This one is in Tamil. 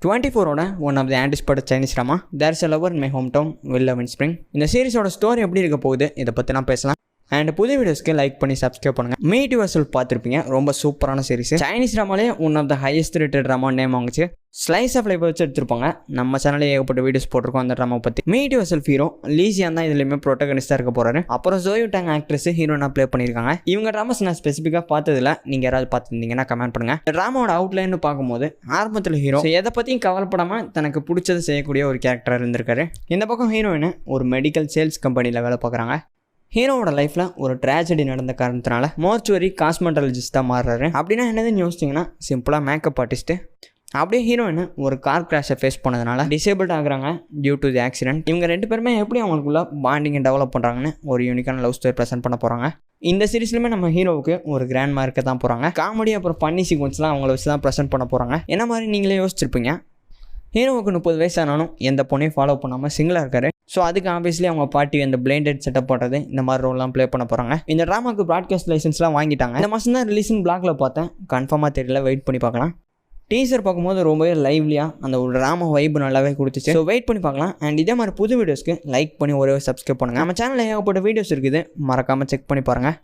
24 one of the anticipated Chinese drama there's a lover in my home town will love in spring. இந்த சீரிஸோட ஸ்டோரி எப்படி இருக்க போகுது இதை பற்றி நான் பேசலாம். அண்ட் புது வீடியோஸ்க்கு லைக் பண்ணி சப்ஸ்கிரைப் பண்ணுங்கள். மீட் யுவர்செல்ஃப் பார்த்துருப்பீங்க, ரொம்ப சூப்பரான சீரிஸ். சைனீஸ் ட்ராமாலே one of the highest rated drama name வாங்குச்சு. ஸ்லைஸ் ஆஃப் லைஃப் வச்சு எடுத்திருப்பாங்க. நம்ம சேனலில் ஏகப்பட்ட வீடியோஸ் போட்டிருக்கோம் அந்த ட்ராமா பற்றி. மீட் யுவர்செல்ஃப் ஹீரோ லீசியான் தான் இதுலேயுமே ப்ரோட்டகனிஸ்டாக இருக்க போகிறாரு. அப்புறம் ஜோயு டாங் ஆக்ட்ரஸ் ஹீரோனா ப்ளே பண்ணியிருக்காங்க. இவங்க ட்ராமாஸ் நான் ஸ்பெசிஃபிக்காக பார்த்ததில்ல, நீங்கள் யாராவது பார்த்துருந்தீங்கன்னா கமெண்ட் பண்ணுங்கள். இந்த ட்ராமாவோட அவுட்லைன்னு பார்க்கும்போது ஆரம்பத்தில் ஹீரோ எதை பற்றியும் கவலைப்படாமல் தனக்கு பிடிச்சதை செய்யக்கூடிய ஒரு கேரக்டராக இருந்திருக்காரு. இந்த பக்கம் ஹீரோயின் ஒரு மெடிக்கல் சேல்ஸ் கம்பெனியில் வேலை பார்க்குறாங்க. ஹீரோவோட லைஃப்பில் ஒரு ட்ராஜடி நடந்த காரணத்தினால மோர்ச்சுவரி காஸ்மெட்டாலஜிஸ்ட்டாக மாறுறாரு. அப்படின்னா என்னதுன்னு யோசிச்சிங்கன்னா சிம்பிளாக மேக்கப் ஆர்டிஸ்ட்டு. அப்படியே ஹீரோயின் ஒரு கார் கிராஷை ஃபேஸ் பண்ணதுனால டிசேபிள்ட் ஆகுறாங்க டியூ டு தி ஆக்சிடென்ட். இவங்க ரெண்டு பேருமே எப்படி அவங்களுக்குள்ள பாண்டிங்கை டெவலப் பண்ணுறாங்கன்னு ஒரு யூனிக்கான லவ் ஸ்டோரி ப்ரெசென்ட் பண்ண போகிறாங்க. இந்த சீரிஸ்லையுமே நம்ம ஹீரோவுக்கு ஒரு கிராண்ட் மார்க்கை தான் போகிறாங்க. காமெடி அப்புறம் பண்ணி சீக்வன்ஸ்லாம் அவங்கள வச்சு தான் ப்ரெசென்ட் பண்ண போகிறாங்க. என்ன மாதிரி நீங்களே யோசிச்சிருப்பீங்க, ஹீரோவுக்கு 30 வயசானாலும் எந்த பொண்ணையும் ஃபாலோ பண்ணாமல் சிங்கிளாக இருக்காரு. ஸோ அதுக்கு ஆப்வியஸ்லி அவங்க பாட்டி அந்த பிளைண்டட் செட்டப் பண்ணுறது இந்த மாதிரி ரோல்லாம் ப்ளே பண்ண போகிறாங்க. இந்த ட்ராமாக்கு ப்ராட்காஸ்ட் லைசன்ஸ்லாம் வாங்கிட்டாங்க. இந்த மாதம் தான் ரிலீஸ்னு பிளாக்ல பார்த்தேன், கன்ஃபார்மாக தெரியல, வெயிட் பண்ணி பார்க்கலாம். டீசர் பார்க்கும்போது ரொம்பவே லைவ்லியாக அந்த ஒரு ட்ராமா வைப் நல்லாவே கொடுத்துச்சு. ஸோ வெயிட் பண்ணி பார்க்கலாம். அண்ட் இதே மாதிரி புது வீடியோஸ்க்கு லைக் பண்ணி ஒரே சப்ஸ்கிரைப் பண்ணுங்கள். நம்ம சேனலில் ஏகப்பட்ட வீடியோஸ் இருக்குது, மறக்காமல் செக் பண்ணி பாருங்கள்.